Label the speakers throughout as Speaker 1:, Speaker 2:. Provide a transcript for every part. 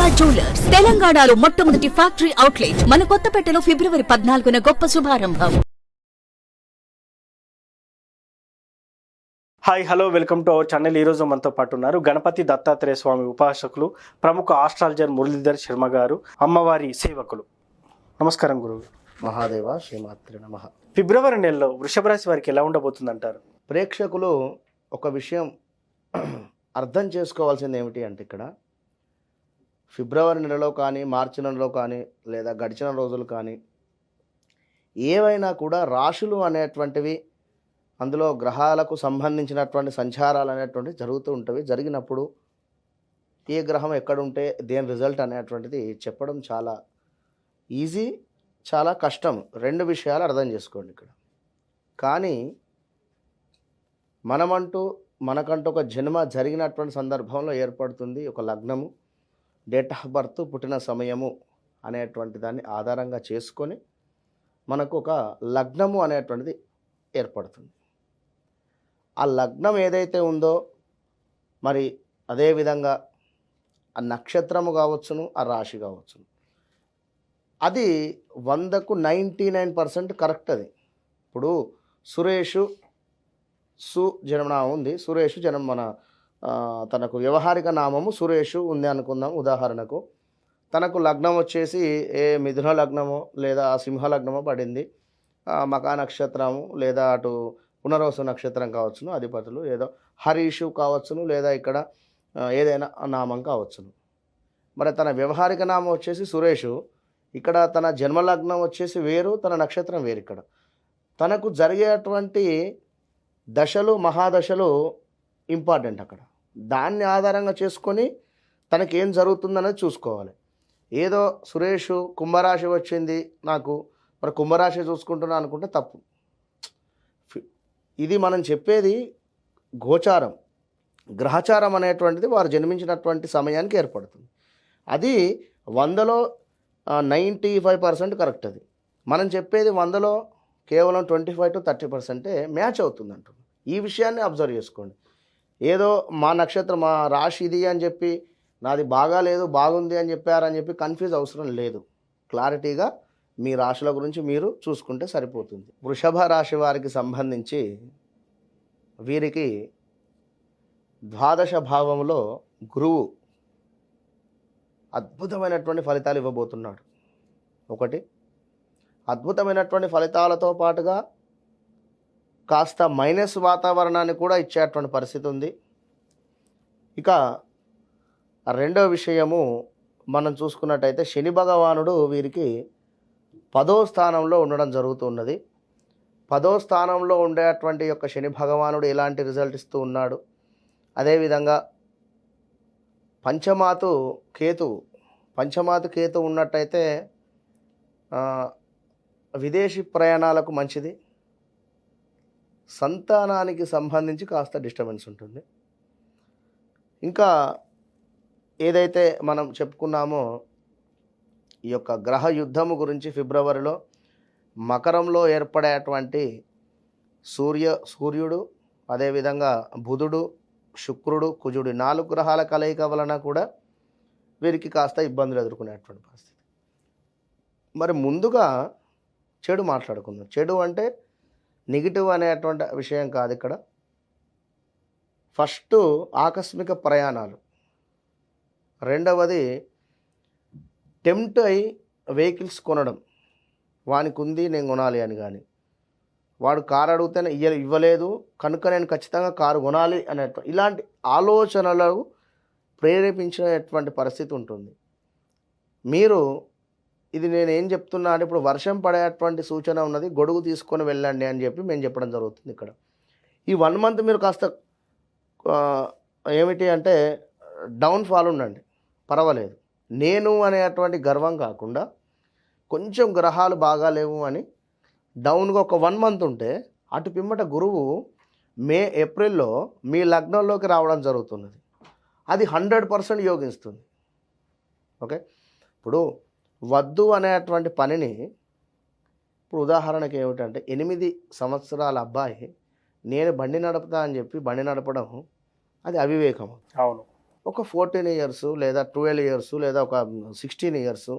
Speaker 1: Durga jewellers తెలంగాణలో మొట్టమొదటి factory outlet మన కొత్తపేటలో ఫిబ్రవరి 14న గొప్ప శుభారంభం.
Speaker 2: Hi hello welcome to our channel. ఈరోజు మనతో పాటు ఉన్నారు గణపతి దత్తాత్రేయ స్వామి ఉపాసకులు, ప్రముఖ ఆస్ట్రాలజర్ మురళీధర్ శర్మ గారు, అమ్మవారి సేవకులు. నమస్కారం గురువు.
Speaker 3: మహాదేవ శ్రీమాత్రి నమః.
Speaker 2: ఫిబ్రవరి నెలలో వృషభ రాశి వారికి ఎలా ఉండబోతుంది అంటారు?
Speaker 3: ప్రేక్షకులు ఒక విషయం అర్థం చేసుకోవాల్సింది ఏమిటి అంటే, ఇక్కడ ఫిబ్రవరి నెలలో కానీ మార్చి నెలలో కానీ లేదా గడిచిన రోజులు కానీ ఏవైనా కూడా రాశులు అనేటువంటివి, అందులో గ్రహాలకు సంబంధించినటువంటి సంచారాలు అనేటువంటివి జరుగుతూ ఉంటవి. జరిగినప్పుడు ఏ గ్రహం ఎక్కడుంటే దేని రిజల్ట్ అనేటువంటిది చెప్పడం చాలా ఈజీ, చాలా కష్టం. రెండు విషయాలు అర్థం చేసుకోండి ఇక్కడ. కానీ మనకంటూ ఒక జన్మ జరిగినటువంటి సందర్భంలో ఏర్పడుతుంది ఒక లగ్నము, డేట్ ఆఫ్ బర్త్, పుట్టిన సమయము అనేటువంటి దాన్ని ఆధారంగా చేసుకొని మనకు ఒక లగ్నము అనేటువంటిది ఏర్పడుతుంది. ఆ లగ్నం ఏదైతే ఉందో మరి అదేవిధంగా ఆ నక్షత్రము కావచ్చును, ఆ రాశి కావచ్చును, అది 100కు 99% కరెక్ట్. అది ఇప్పుడు సురేషు జన్మనామం ఉంది, సురేషు తనకు వ్యవహారిక నామము సురేషు ఉంది అనుకుందాం. ఉదాహరణకు తనకు లగ్నం వచ్చేసి ఏ మిథున లగ్నమో లేదా సింహ లగ్నమో పడింది, మకా నక్షత్రము లేదా అటు పునర్వసు నక్షత్రం కావచ్చును, అధిపతులు ఏదో హరీషు కావచ్చును, లేదా ఇక్కడ ఏదైనా నామం కావచ్చును. మరి తన వ్యవహారిక నామం వచ్చేసి సురేషు, ఇక్కడ తన జన్మలగ్నం వచ్చేసి వేరు, తన నక్షత్రం వేరు. ఇక్కడ తనకు జరిగేటువంటి దశలు, మహాదశలు ఇంపార్టెంట్. అక్కడ దాన్ని ఆధారంగా చేసుకొని తనకి ఏం జరుగుతుందనేది చూసుకోవాలి. ఏదో సురేషు కుంభరాశి వచ్చింది నాకు, మరి కుంభరాశి చూసుకుంటున్నా అనుకుంటే తప్పు. ఇది మనం చెప్పేది గోచారం, గ్రహచారం అనేటువంటిది వారు జన్మించినటువంటి సమయానికి ఏర్పడుతుంది. అది 100లో 95% కరెక్ట్. అది మనం చెప్పేది 100లో కేవలం 25 to 30% మ్యాచ్ అవుతుంది అంటున్నాం. ఈ విషయాన్ని అబ్జర్వ్ చేసుకోండి. ఏదో మా నక్షత్రం, మా రాశి ఇది అని చెప్పి నాది బాగాలేదు బాగుంది అని చెప్పారని చెప్పి కన్ఫ్యూజ్ అవసరం లేదు. క్లారిటీగా మీ రాశుల గురించి మీరు చూసుకుంటే సరిపోతుంది. వృషభ రాశి వారికి సంబంధించి వీరికి ద్వాదశ భావంలో గురువు అద్భుతమైనటువంటి ఫలితాలు ఇవ్వబోతున్నాడు. ఒకటి, అద్భుతమైనటువంటి ఫలితాలతో పాటుగా కాస్త మైనస్ వాతావరణాన్ని కూడా ఇచ్చేటువంటి పరిస్థితి ఉంది. ఇక రెండవ విషయము మనం చూసుకున్నట్టయితే శని భగవానుడు వీరికి 10వ స్థానంలో ఉండడం జరుగుతున్నది. 10వ స్థానంలో ఉండేటువంటి యొక్క శని భగవానుడు ఎలాంటి రిజల్ట్ ఇస్తూ ఉన్నాడు. అదేవిధంగా పంచమాతు కేతు ఉన్నట్టయితే విదేశీ ప్రయాణాలకు మంచిది. సంతానానికి సంబంధించి కాస్త డిస్టర్బెన్స్ ఉంటుంది. ఇంకా ఏదైతే మనం చెప్పుకున్నామో ఈ యొక్క గ్రహ యుద్ధము గురించి, ఫిబ్రవరిలో మకరంలో ఏర్పడేటువంటి సూర్యుడు, అదేవిధంగా బుధుడు, శుక్రుడు, కుజుడు 4 గ్రహాల కలయిక వలన కూడా వీరికి కాస్త ఇబ్బందులు ఎదుర్కొనేటువంటి పరిస్థితి. మరి ముందుగా చెడు మాట్లాడుకుందాం. చెడు అంటే నెగిటివ్ అనేటువంటి విషయం కాదు ఇక్కడ. ఫస్ట్ ఆకస్మిక ప్రయాణాలు, రెండవది టెంప్ట్ అయి వెహికల్స్ కొనడం. వానికి ఉంది నేను కొనాలి అని, కానీ వాడు కారు అడిగితేనే ఇవ్వలేదు కనుక నేను ఖచ్చితంగా కారు కొనాలి అనే ఇలాంటి ఆలోచనలు ప్రేరేపించినటువంటి పరిస్థితి ఉంటుంది. మీరు ఇది నేను ఏం చెప్తున్నా అంటే, ఇప్పుడు వర్షం పడేటువంటి సూచన ఉన్నది, గొడుగు తీసుకొని వెళ్ళండి అని చెప్పి మేము చెప్పడం జరుగుతుంది. ఇక్కడ ఈ 1 month మీరు కాస్త ఏమిటి అంటే డౌన్ఫాల్ ఉండండి, పర్వాలేదు. నేను అనేటువంటి గర్వం కాకుండా కొంచెం గ్రహాలు బాగాలేవు అని డౌన్గా ఒక 1 month ఉంటే, అటు పిమ్మట గురువు మే ఏప్రిల్లో మీ లగ్నంలోకి రావడం జరుగుతున్నది. అది 100% యోగిస్తుంది. ఓకే, ఇప్పుడు వద్దు అనేటువంటి పనిని, ఇప్పుడు ఉదాహరణకి ఏమిటంటే 8 సంవత్సరాల అబ్బాయి నేను బండి నడుపుతా అని చెప్పి బండి నడపడం అది అవివేకం.
Speaker 2: అవును.
Speaker 3: ఒక 14 ఇయర్స్ లేదా 12 ఇయర్స్ లేదా ఒక 16 ఇయర్స్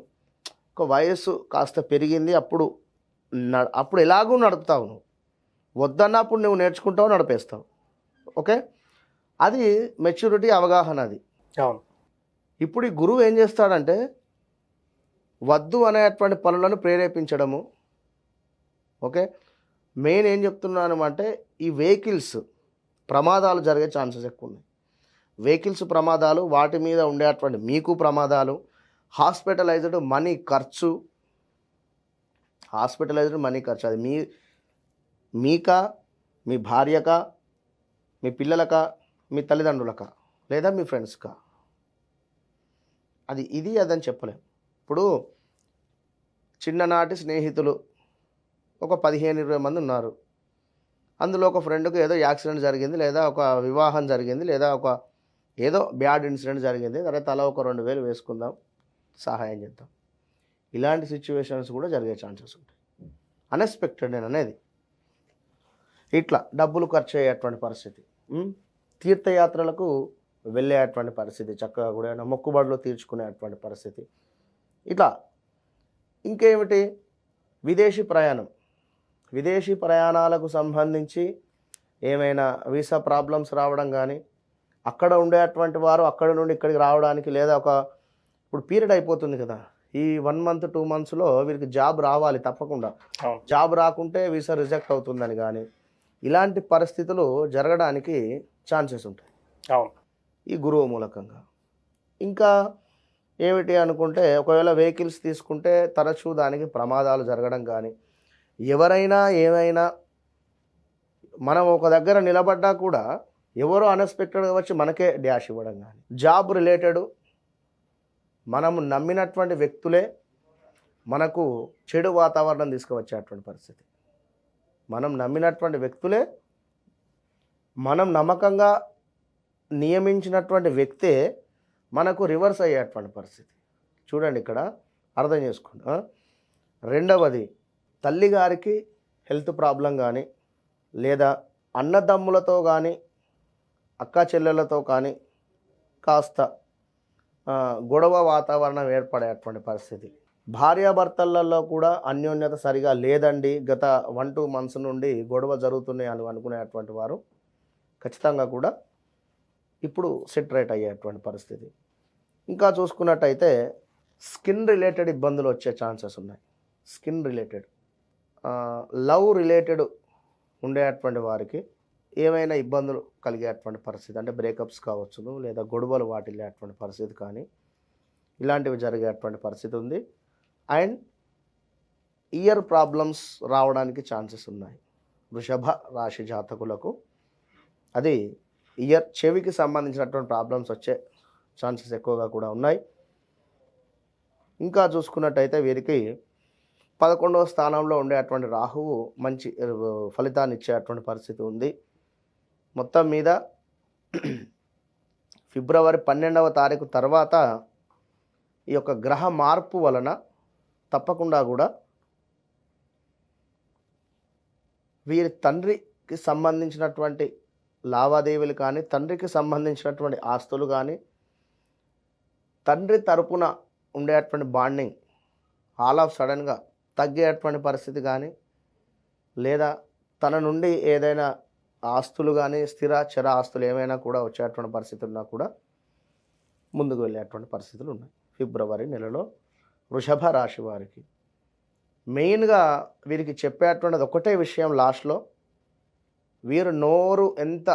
Speaker 3: ఒక వయస్సు కాస్త పెరిగింది. అప్పుడు ఎలాగూ నడుపుతావు నువ్వు. వద్దన్నప్పుడు నువ్వు నేర్చుకుంటావు, నడిపేస్తావు. ఓకే, అది మెచ్యూరిటీ, అవగాహన అది.
Speaker 2: అవును.
Speaker 3: ఇప్పుడు ఈ గురువు ఏం చేస్తాడంటే వద్దు అనేటువంటి పనులను ప్రేరేపించడము. ఓకే, మెయిన్ ఏం చెప్తున్నాను అంటే ఈ వెహికల్స్ ప్రమాదాలు జరిగే ఛాన్సెస్ ఎక్కువ ఉన్నాయి. వెహికల్స్ ప్రమాదాలు, వాటి మీద ఉండేటువంటి మీకు ప్రమాదాలు, హాస్పిటలైజ్డ్ మనీ ఖర్చు అది మీకా, మీ భార్యకా, మీ పిల్లలకా, మీ తల్లిదండ్రులకా, లేదా మీ ఫ్రెండ్స్కా, ఇది అదని చెప్పలేం. ఇప్పుడు చిన్ననాటి స్నేహితులు ఒక 15-20 మంది ఉన్నారు. అందులో ఒక ఫ్రెండ్కి ఏదో యాక్సిడెంట్ జరిగింది, లేదా ఒక వివాహం జరిగింది, లేదా ఒక ఏదో బ్యాడ్ ఇన్సిడెంట్ జరిగింది. తర్వాత తలా ఒక 2,000 వేసుకుందాం, సహాయం చేద్దాం. ఇలాంటి సిచ్యువేషన్స్ కూడా జరిగే ఛాన్సెస్ ఉంటాయి. అన్ఎక్స్పెక్టెడ్ నేను అనేది. ఇట్లా డబ్బులు ఖర్చు అయ్యేటువంటి పరిస్థితి, తీర్థయాత్రలకు వెళ్ళేటువంటి పరిస్థితి, చక్కగా కూడా మొక్కుబడులు తీర్చుకునేటువంటి పరిస్థితి. ఇట్లా ఇంకేమిటి, విదేశీ ప్రయాణాలకు సంబంధించి ఏమైనా వీసా ప్రాబ్లమ్స్ రావడం కానీ, అక్కడ ఉండేటువంటి వారు అక్కడ నుండి ఇక్కడికి రావడానికి, లేదా ఇప్పుడు పీరియడ్ అయిపోతుంది కదా, ఈ 1 మంత్ 2 మంత్స్లో వీరికి జాబ్ రావాలి తప్పకుండా. జాబ్ రాకుంటే వీసా రిజెక్ట్ అవుతుందని కానీ, ఇలాంటి పరిస్థితులు జరగడానికి ఛాన్సెస్ ఉంటాయి ఈ గురువు మూలకంగా. ఇంకా ఏమిటి అనుకుంటే, ఒకవేళ వెహికల్స్ తీసుకుంటే తరచూ దానికి ప్రమాదాలు జరగడం కానీ, ఎవరైనా ఏమైనా మనం ఒక దగ్గర నిలబడ్డా కూడా ఎవరో అన్ఎక్స్పెక్టెడ్గా వచ్చి మనకే డ్యాష్ ఇవ్వడం కానీ, జాబ్ రిలేటెడ్ మనము నమ్మినటువంటి వ్యక్తులే మనకు చెడు వాతావరణం తీసుకువచ్చేటువంటి పరిస్థితి. మనం నమ్మినటువంటి వ్యక్తులే, మనం నమ్మకంగా నియమించినటువంటి వ్యక్తే మనకు రివర్స్ అయ్యేటువంటి పరిస్థితి. చూడండి, ఇక్కడ అర్థం చేసుకోండి. రెండవది, తల్లిగారికి హెల్త్ ప్రాబ్లం కానీ, లేదా అన్నదమ్ములతో కానీ, అక్క చెల్లెళ్ళతో కానీ కాస్త గొడవ వాతావరణం ఏర్పడేటువంటి పరిస్థితి. భార్యాభర్తలలో కూడా అన్యోన్యత సరిగా లేదండి, గత 1-2 మంత్స్ నుండి గొడవ జరుగుతున్నాయి అని అనుకునేటువంటి వారు ఖచ్చితంగా కూడా ఇప్పుడు సెటరేట్ అయ్యేటువంటి పరిస్థితి. ఇంకా చూసుకున్నట్టయితే స్కిన్ రిలేటెడ్ ఇబ్బందులు వచ్చే ఛాన్సెస్ ఉన్నాయి. స్కిన్ రిలేటెడ్, లవ్ రిలేటెడ్ ఉండేటువంటి వారికి ఏమైనా ఇబ్బందులు కలిగేటువంటి పరిస్థితి, అంటే బ్రేకప్స్ కావచ్చును, లేదా గొడవలు వాటిల్లేటువంటి పరిస్థితి కానీ, ఇలాంటివి జరిగేటువంటి పరిస్థితి ఉంది. అండ్ ఇయర్ ప్రాబ్లమ్స్ రావడానికి ఛాన్సెస్ ఉన్నాయి వృషభ రాశి జాతకులకు. అది చెవికి సంబంధించినటువంటి ప్రాబ్లమ్స్ వచ్చే ఛాన్సెస్ ఎక్కువగా కూడా ఉన్నాయి. ఇంకా చూసుకున్నట్టయితే వీరికి 11వ స్థానంలో ఉండేటువంటి రాహువు మంచి ఫలితాన్ని ఇచ్చేటువంటి పరిస్థితి ఉంది. మొత్తం మీద ఫిబ్రవరి 12వ తారీఖు తర్వాత ఈ యొక్క గ్రహ మార్పు వలన తప్పకుండా కూడా వీరి తండ్రికి సంబంధించినటువంటి లావాదేవీలు కానీ, తండ్రికి సంబంధించినటువంటి ఆస్తులు కానీ, తండ్రి తరపున ఉండేటువంటి బాండింగ్ ఆల్ ఆఫ్ సడన్గా తగ్గేటువంటి పరిస్థితి కానీ, లేదా తన నుండి ఏదైనా ఆస్తులు కానీ, స్థిర చర ఆస్తులు ఏమైనా కూడా వచ్చేటువంటి పరిస్థితులు ఉన్నా కూడా ముందుకు వెళ్ళేటువంటి పరిస్థితులు ఉన్నాయి ఫిబ్రవరి నెలలో వృషభ రాశి వారికి. మెయిన్గా వీరికి చెప్పేటువంటిది ఒకటే విషయం లాస్ట్లో, వీరు నోరు ఎంత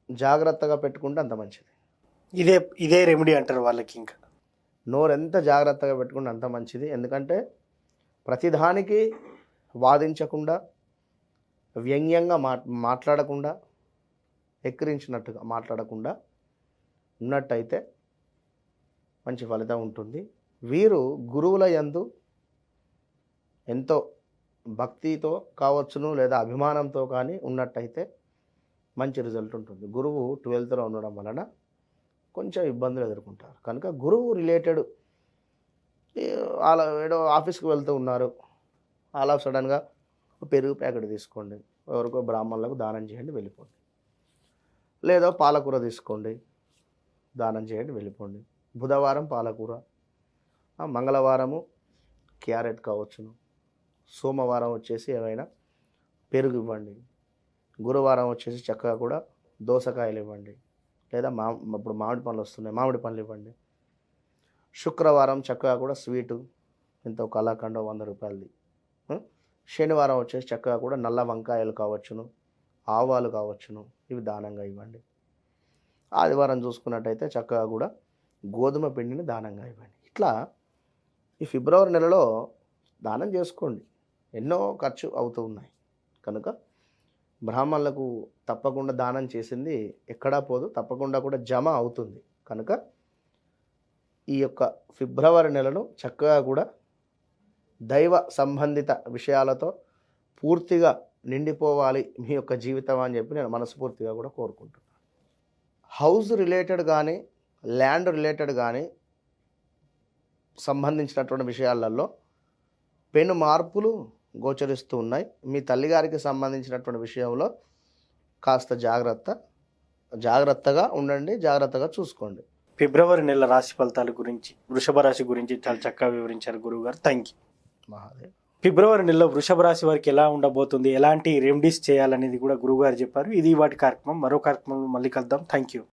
Speaker 3: జాగ్రత్తగా పెట్టుకుంటే అంత మంచిది.
Speaker 2: ఇదే రెమెడీ అంటారు వాళ్ళకి. ఇంకా
Speaker 3: నోరు ఎంత జాగ్రత్తగా పెట్టుకుంటే అంత మంచిది. ఎందుకంటే ప్రతిదానికి వాదించకుండా, వ్యంగ్యంగా మాట్లాడకుండా, ఎక్కిరించినట్టుగా మాట్లాడకుండా ఉన్నట్టయితే మంచి ఫలితం ఉంటుంది. వీరు గురువుల యందు ఎంతో భక్తితో కావచ్చును, లేదా అభిమానంతో కానీ ఉన్నట్టయితే మంచి రిజల్ట్ ఉంటుంది. గురువు 12th ఉండడం వలన కొంచెం ఇబ్బందులు ఎదుర్కొంటారు. కనుక గురువు రిలేటెడ్ ఏదో ఆఫీస్కి వెళ్తూ ఉన్నారు, ఆల్ ఆఫ్ సడన్గా పెరుగు ప్యాకెట్ తీసుకోండి, ఎవరికో బ్రాహ్మణులకు దానం చేయండి, వెళ్ళిపోండి. లేదా పాలకూర తీసుకోండి, దానం చేయండి, వెళ్ళిపోండి. బుధవారం పాలకూర, మంగళవారము క్యారెట్ కావచ్చును, సోమవారం వచ్చేసి ఏమైనా పెరుగు ఇవ్వండి, గురువారం వచ్చేసి చక్కగా కూడా దోసకాయలు ఇవ్వండి, లేదా ఇప్పుడు మామిడి పండ్లు వస్తున్నాయి, మామిడి పండ్లు ఇవ్వండి. శుక్రవారం చక్కగా కూడా స్వీటు ఇంత కలాకండ 100 రూపాయలది. శనివారం వచ్చేసి చక్కగా కూడా నల్ల వంకాయలు కావచ్చును, ఆవాలు కావచ్చును, ఇవి దానంగా ఇవ్వండి. ఆదివారం చూసుకున్నట్టయితే చక్కగా కూడా గోధుమ పిండిని దానంగా ఇవ్వండి. ఇట్లా ఈ ఫిబ్రవరి నెలలో దానం చేసుకోండి. ఎన్నో ఖర్చు అవుతూ ఉన్నాయి కనుక బ్రాహ్మణులకు తప్పకుండా దానం చేసింది ఎక్కడా పోదు, తప్పకుండా కూడా జమ అవుతుంది. కనుక ఈ యొక్క ఫిబ్రవరి నెలను చక్కగా కూడా దైవ సంబంధిత విషయాలతో పూర్తిగా నిండిపోవాలి మీ యొక్క జీవితం అని చెప్పి నేను మనస్ఫూర్తిగా కూడా కోరుకుంటున్నాను. హౌస్ రిలేటెడ్ కానీ ల్యాండ్ రిలేటెడ్ కానీ సంబంధించినటువంటి విషయాలలో పెను మార్పులు గోచరిస్తూ ఉన్నాయి. మీ తల్లిగారికి సంబంధించినటువంటి విషయంలో కాస్త జాగ్రత్తగా ఉండండి, జాగ్రత్తగా చూసుకోండి.
Speaker 2: ఫిబ్రవరి నెల రాశి ఫలితాల గురించి, వృషభ రాశి గురించి చాలా చక్కగా వివరించారు గురువుగారు. Thank you.
Speaker 3: మహాదేవ్.
Speaker 2: ఫిబ్రవరి నెలలో వృషభ రాశి వారికి ఎలా ఉండబోతుంది, ఎలాంటి రెమెడీస్ చేయాలనేది కూడా గురువుగారు చెప్పారు. ఇది వాటి కార్యక్రమం. మరో కార్యక్రమం మళ్ళీ కలుద్దాం. Thank you.